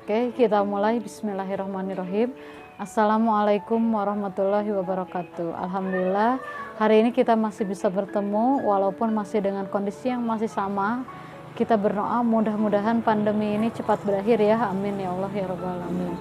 Oke, kita mulai. Bismillahirrahmanirrahim. Assalamualaikum warahmatullahi wabarakatuh. Alhamdulillah, hari ini kita masih bisa bertemu walaupun masih dengan kondisi yang masih sama. Kita berdoa mudah-mudahan pandemi ini cepat berakhir ya. Amin ya Allah ya rabbal alamin.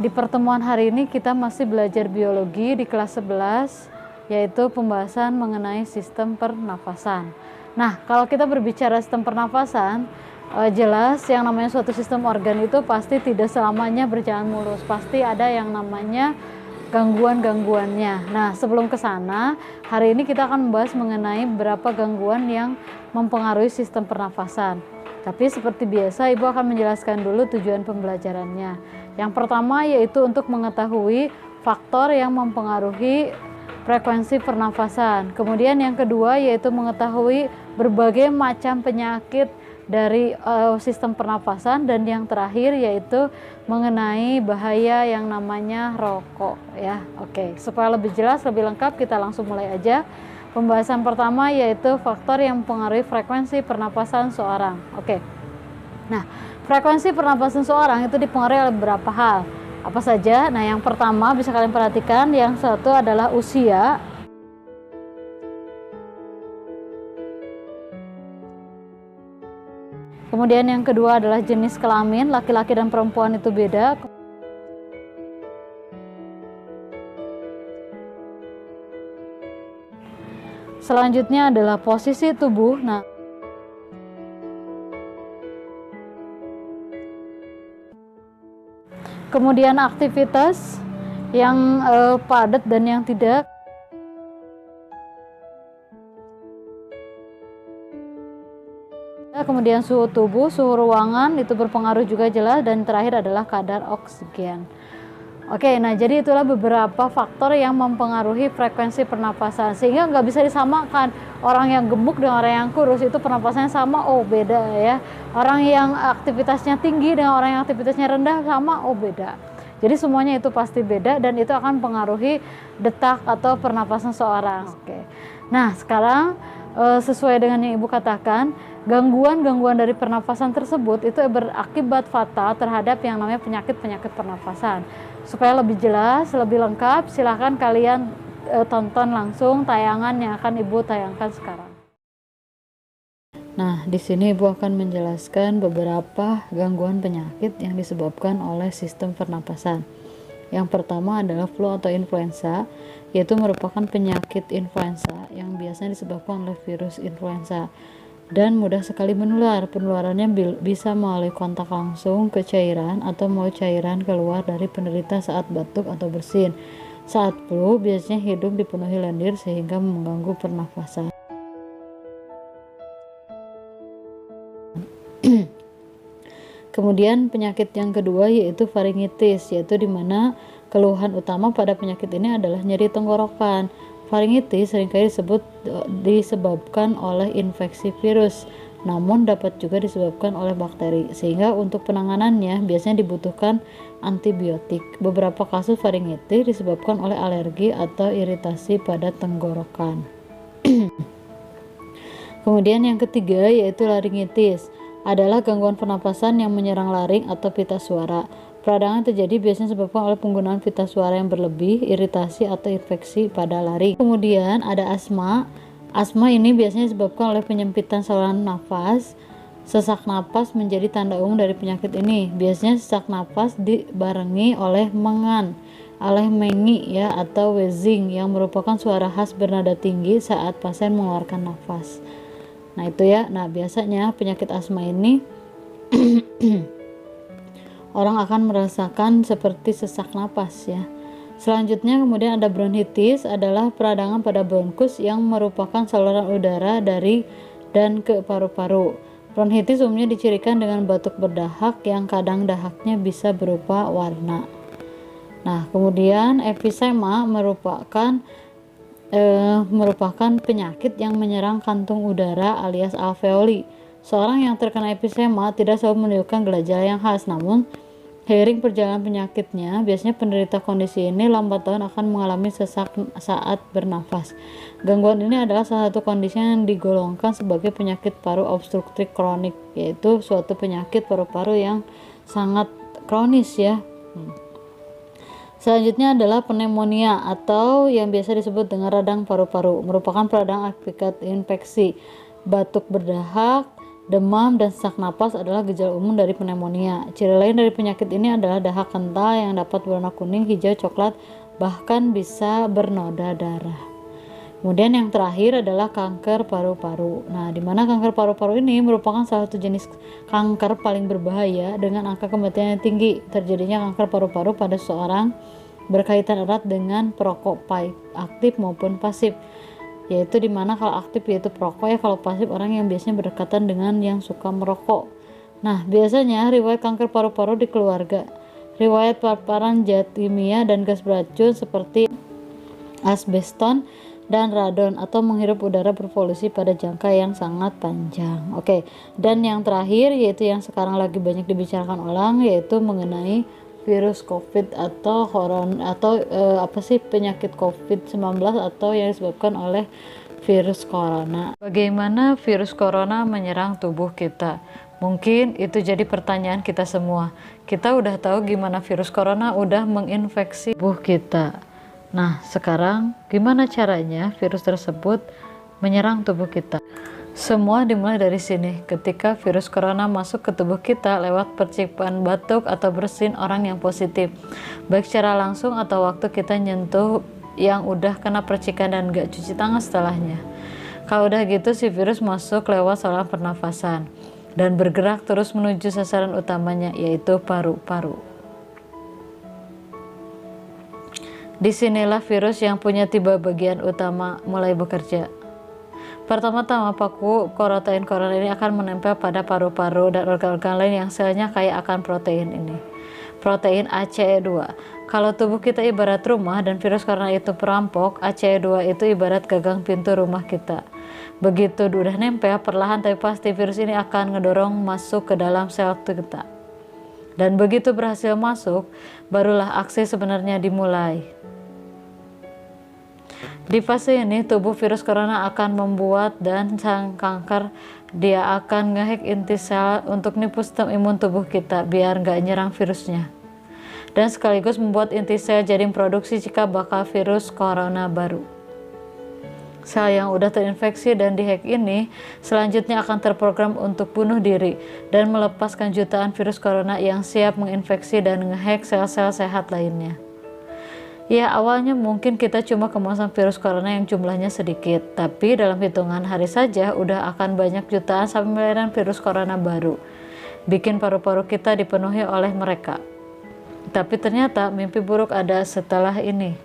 Di pertemuan hari ini kita masih belajar biologi di kelas 11, yaitu pembahasan mengenai sistem pernafasan. Nah, kalau kita berbicara sistem pernafasan, jelas yang namanya suatu sistem organ itu pasti tidak selamanya berjalan mulus, pasti ada yang namanya gangguan-gangguannya. Nah, sebelum ke sana, hari ini kita akan membahas mengenai beberapa gangguan yang mempengaruhi sistem pernafasan. Tapi seperti biasa, Ibu akan menjelaskan dulu tujuan pembelajarannya. Yang pertama yaitu untuk mengetahui faktor yang mempengaruhi frekuensi pernafasan. Kemudian yang kedua yaitu mengetahui berbagai macam penyakit dari sistem pernafasan, dan yang terakhir yaitu mengenai bahaya yang namanya rokok ya. Oke, supaya lebih jelas, lebih lengkap, kita langsung mulai aja. Pembahasan pertama yaitu faktor yang mempengaruhi frekuensi pernapasan seorang. Oke. Nah, frekuensi pernapasan seorang itu dipengaruhi oleh beberapa hal. Apa saja? Nah, yang pertama bisa kalian perhatikan, yang satu adalah usia. Kemudian yang kedua adalah jenis kelamin, laki-laki dan perempuan itu beda. Selanjutnya adalah posisi tubuh. Nah, kemudian aktivitas yang padat dan yang tidak. Kemudian suhu tubuh, suhu ruangan itu berpengaruh juga jelas, dan terakhir adalah kadar oksigen. Oke, nah jadi itulah beberapa faktor yang mempengaruhi frekuensi pernapasan, sehingga nggak bisa disamakan orang yang gemuk dengan orang yang kurus itu pernapasannya sama, oh beda ya. Orang yang aktivitasnya tinggi dengan orang yang aktivitasnya rendah sama, oh beda. Jadi semuanya itu pasti beda, dan itu akan mempengaruhi detak atau pernapasan seorang. Oke. Nah sekarang sesuai dengan yang Ibu katakan, gangguan-gangguan dari pernafasan tersebut itu berakibat fatal terhadap yang namanya penyakit-penyakit pernafasan. Supaya lebih jelas, lebih lengkap, silahkan kalian tonton langsung tayangan yang akan Ibu tayangkan sekarang. Nah, di sini Ibu akan menjelaskan beberapa gangguan penyakit yang disebabkan oleh sistem pernapasan. Yang pertama adalah flu atau influenza, yaitu merupakan penyakit influenza yang biasanya disebabkan oleh virus influenza dan mudah sekali menular. Penularannya bisa melalui kontak langsung ke cairan atau melalui cairan keluar dari penderita saat batuk atau bersin. Saat flu, biasanya hidung dipenuhi lendir sehingga mengganggu pernafasan. Kemudian penyakit yang kedua yaitu faringitis, yaitu di mana keluhan utama pada penyakit ini adalah nyeri tenggorokan. Faringitis seringkali disebabkan oleh infeksi virus, namun dapat juga disebabkan oleh bakteri, sehingga untuk penanganannya biasanya dibutuhkan antibiotik. Beberapa kasus faringitis disebabkan oleh alergi atau iritasi pada tenggorokan. Kemudian yang ketiga yaitu laringitis, adalah gangguan pernapasan yang menyerang laring atau pita suara. Peradangan terjadi biasanya disebabkan oleh penggunaan pita suara yang berlebih, iritasi atau infeksi pada laring. Kemudian ada asma. Asma ini biasanya disebabkan oleh penyempitan saluran nafas. Sesak napas menjadi tanda umum dari penyakit ini. Biasanya sesak napas dibarengi oleh mengi ya, atau wheezing yang merupakan suara khas bernada tinggi saat pasien mengeluarkan nafas. Nah itu ya. Nah biasanya penyakit asma ini orang akan merasakan seperti sesak napas ya. Selanjutnya kemudian ada bronkitis, adalah peradangan pada bronkus yang merupakan saluran udara dari dan ke paru-paru. Bronkitis umumnya dicirikan dengan batuk berdahak yang kadang dahaknya bisa berupa warna. Nah kemudian emfisema merupakan penyakit yang menyerang kantung udara alias alveoli. Seorang yang terkena emfisema tidak selalu menunjukkan gejala yang khas, namun Seiring perjalanan penyakitnya, biasanya penderita kondisi ini lambat laun akan mengalami sesak saat bernafas. Gangguan ini adalah salah satu kondisi yang digolongkan sebagai penyakit paru obstruktif kronik, yaitu suatu penyakit paru-paru yang sangat kronis ya. Selanjutnya adalah pneumonia atau yang biasa disebut dengan radang paru-paru, merupakan peradang akibat infeksi. Batuk berdahak, demam, dan sesak napas adalah gejala umum dari pneumonia. Ciri lain dari penyakit ini adalah dahak kental yang dapat berwarna kuning, hijau, coklat, bahkan bisa bernoda darah. Kemudian yang terakhir adalah kanker paru-paru. Nah, di mana kanker paru-paru ini merupakan salah satu jenis kanker paling berbahaya dengan angka kematian yang tinggi. Terjadinya kanker paru-paru pada seseorang berkaitan erat dengan perokok baik aktif maupun pasif. Yaitu dimana kalau aktif yaitu perokok ya, kalau pasif orang yang biasanya berdekatan dengan yang suka merokok. Nah, biasanya riwayat kanker paru-paru di keluarga, riwayat paparan zat kimia dan gas beracun seperti asbeston dan radon, atau menghirup udara berpolusi pada jangka yang sangat panjang. Oke, dan yang terakhir yaitu yang sekarang lagi banyak dibicarakan orang, yaitu mengenai virus COVID atau penyakit COVID-19 atau yang disebabkan oleh virus corona. Bagaimana virus corona menyerang tubuh kita? Mungkin itu jadi pertanyaan kita semua. Kita udah tahu gimana virus corona udah menginfeksi tubuh kita. Nah, sekarang gimana caranya virus tersebut menyerang tubuh kita? Semua dimulai dari sini, ketika virus corona masuk ke tubuh kita lewat percikan batuk atau bersin orang yang positif, baik secara langsung atau waktu kita nyentuh yang udah kena percikan dan gak cuci tangan setelahnya. Kalau udah gitu, si virus masuk lewat saluran pernafasan dan bergerak terus menuju sasaran utamanya, yaitu paru-paru. Disinilah virus yang punya 3 bagian utama mulai bekerja. Pertama-tama, paku protein corona ini akan menempel pada paru-paru dan organ-organ lain yang selnya kaya akan protein ini. Protein ACE2. Kalau tubuh kita ibarat rumah dan virus corona itu perampok, ACE2 itu ibarat gagang pintu rumah kita. Begitu udah nempel, perlahan tapi pasti virus ini akan ngedorong masuk ke dalam sel kita. Dan begitu berhasil masuk, barulah aksi sebenarnya dimulai. Di fase ini, tubuh virus corona akan membuat dan sang kanker, dia akan ngehack inti sel untuk nipu sistem imun tubuh kita biar nggak nyerang virusnya. Dan sekaligus membuat inti sel jadi produksi cikal bakal virus corona baru. Sel yang udah terinfeksi dan dihack ini selanjutnya akan terprogram untuk bunuh diri dan melepaskan jutaan virus corona yang siap menginfeksi dan ngehack sel-sel sehat lainnya. Ya, awalnya mungkin kita cuma kemasan virus corona yang jumlahnya sedikit, tapi dalam hitungan hari saja udah akan banyak jutaan sampai miliaran virus corona baru. Bikin paru-paru kita dipenuhi oleh mereka. Tapi ternyata mimpi buruk ada setelah ini.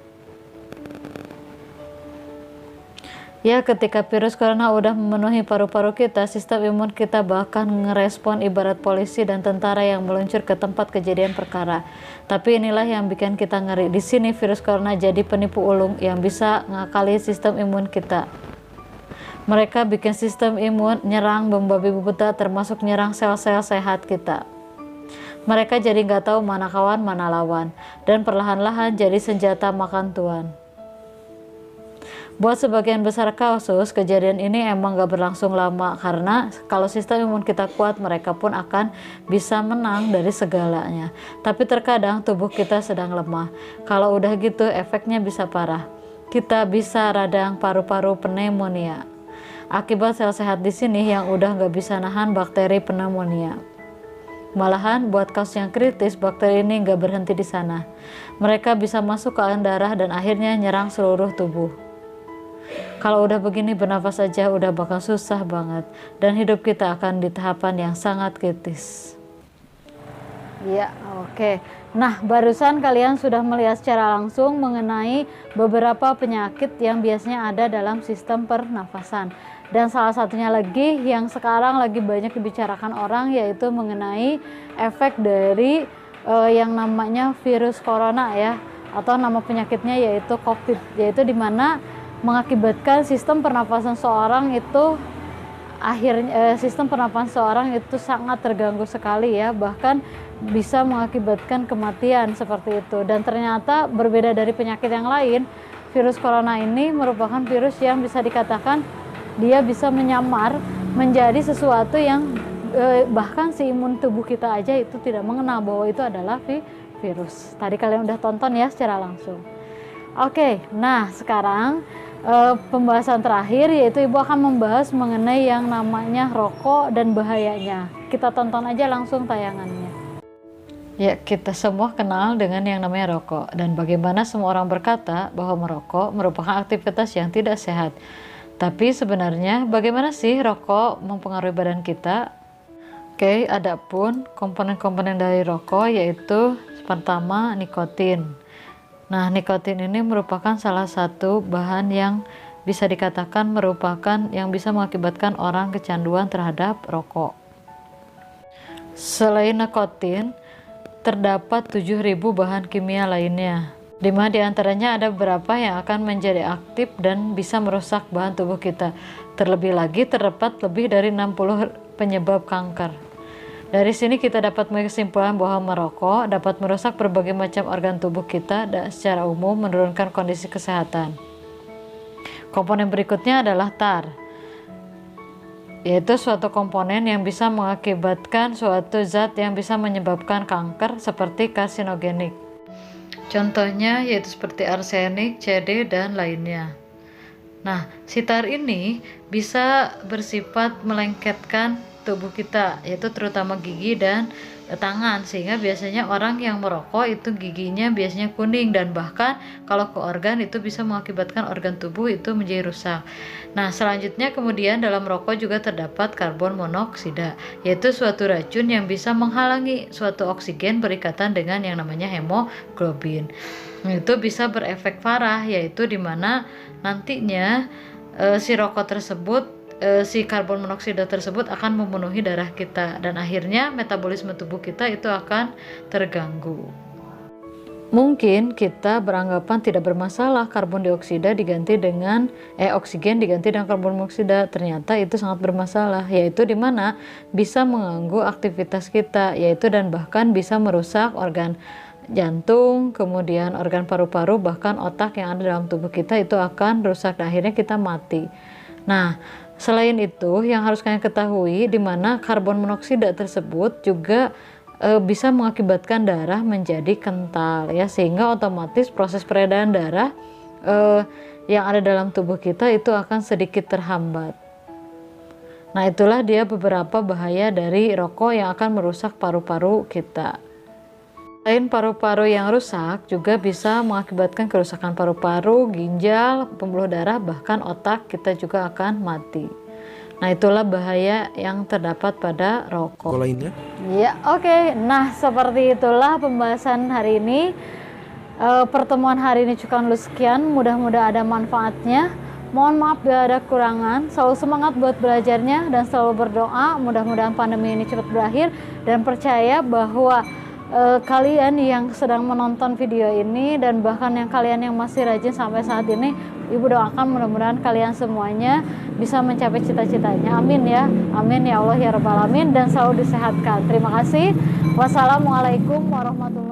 Ya, ketika virus corona udah memenuhi paru-paru kita, sistem imun kita bahkan ngerespon ibarat polisi dan tentara yang meluncur ke tempat kejadian perkara. Tapi inilah yang bikin kita ngeri. Di sini virus corona jadi penipu ulung yang bisa ngakali sistem imun kita. Mereka bikin sistem imun nyerang membabi buta, termasuk nyerang sel-sel sehat kita. Mereka jadi nggak tahu mana kawan mana lawan, dan perlahan-lahan jadi senjata makan tuan. Buat sebagian besar kasus, kejadian ini emang gak berlangsung lama karena kalau sistem imun kita kuat, mereka pun akan bisa menang dari segalanya. Tapi terkadang tubuh kita sedang lemah. Kalau udah gitu, efeknya bisa parah. Kita bisa radang paru-paru pneumonia. Akibat sel sehat di sini yang udah gak bisa nahan bakteri pneumonia. Malahan buat kasus yang kritis, bakteri ini gak berhenti di sana. Mereka bisa masuk ke aliran darah dan akhirnya nyerang seluruh tubuh. Kalau udah begini, bernafas saja udah bakal susah banget dan hidup kita akan di tahapan yang sangat kritis. Ya, oke. Nah, barusan kalian sudah melihat secara langsung mengenai beberapa penyakit yang biasanya ada dalam sistem pernafasan. Dan salah satunya lagi yang sekarang lagi banyak dibicarakan orang, yaitu mengenai efek dari yang namanya virus corona ya, atau nama penyakitnya yaitu COVID, yaitu dimana mengakibatkan sistem pernafasan seorang itu akhirnya sistem pernapasan seorang itu sangat terganggu sekali ya, bahkan bisa mengakibatkan kematian seperti itu. Dan ternyata berbeda dari penyakit yang lain, virus corona ini merupakan virus yang bisa dikatakan dia bisa menyamar menjadi sesuatu yang bahkan si imun tubuh kita aja itu tidak mengenal bahwa itu adalah virus. Tadi kalian udah tonton ya secara langsung. Oke, nah sekarang pembahasan terakhir yaitu Ibu akan membahas mengenai yang namanya rokok dan bahayanya. Kita tonton aja langsung tayangannya. Ya, kita semua kenal dengan yang namanya rokok, dan bagaimana semua orang berkata bahwa merokok merupakan aktivitas yang tidak sehat. Tapi sebenarnya bagaimana sih rokok mempengaruhi badan kita? Oke, adapun komponen-komponen dari rokok yaitu pertama nikotin. Nah, nikotin ini merupakan salah satu bahan yang bisa dikatakan merupakan yang bisa mengakibatkan orang kecanduan terhadap rokok. Selain nikotin, terdapat 7.000 bahan kimia lainnya, di mana diantaranya ada beberapa yang akan menjadi aktif dan bisa merusak bahan tubuh kita. Terlebih lagi terdapat lebih dari 60 penyebab kanker. Dari sini kita dapat mengambil kesimpulan bahwa merokok dapat merusak berbagai macam organ tubuh kita dan secara umum menurunkan kondisi kesehatan. Komponen berikutnya adalah tar, yaitu suatu komponen yang bisa mengakibatkan suatu zat yang bisa menyebabkan kanker seperti karsinogenik. Contohnya yaitu seperti arsenik, CD, dan lainnya. Nah, si tar ini bisa bersifat melengketkan tubuh kita, yaitu terutama gigi dan tangan, sehingga biasanya orang yang merokok itu giginya biasanya kuning, dan bahkan kalau ke organ itu bisa mengakibatkan organ tubuh itu menjadi rusak. Nah, selanjutnya kemudian dalam rokok juga terdapat karbon monoksida, yaitu suatu racun yang bisa menghalangi suatu oksigen berikatan dengan yang namanya hemoglobin. Itu bisa berefek parah, yaitu dimana nantinya si rokok tersebut, si karbon monoksida tersebut akan memenuhi darah kita, dan akhirnya metabolisme tubuh kita itu akan terganggu. Mungkin kita beranggapan tidak bermasalah karbon dioksida diganti dengan oksigen diganti dengan karbon monoksida. Ternyata itu sangat bermasalah, yaitu dimana bisa mengganggu aktivitas kita, yaitu dan bahkan bisa merusak organ jantung, kemudian organ paru-paru, bahkan otak yang ada dalam tubuh kita itu akan rusak dan akhirnya kita mati. Nah, selain itu yang harus kalian ketahui di mana karbon monoksida tersebut juga bisa mengakibatkan darah menjadi kental ya, sehingga otomatis proses peredaran darah yang ada dalam tubuh kita itu akan sedikit terhambat. Nah, itulah dia beberapa bahaya dari rokok yang akan merusak paru-paru kita. Selain paru-paru yang rusak, juga bisa mengakibatkan kerusakan paru-paru, ginjal, pembuluh darah, bahkan otak kita juga akan mati. Nah, itulah bahaya yang terdapat pada rokok. Lainnya? Ya, oke. Nah, seperti itulah pembahasan hari ini. Pertemuan hari ini cukup sekian. Mudah-mudahan ada manfaatnya. Mohon maaf bila ada kekurangan. Selalu semangat buat belajarnya dan selalu berdoa. Mudah-mudahan pandemi ini cepat berakhir, dan percaya bahwa kalian yang sedang menonton video ini dan bahkan yang kalian yang masih rajin sampai saat ini, Ibu doakan mudah-mudahan kalian semuanya bisa mencapai cita-citanya. Amin ya. Amin ya Allah ya Rabbal Alamin, dan selalu disehatkan. Terima kasih. Wassalamualaikum warahmatullahi wabarakatuh.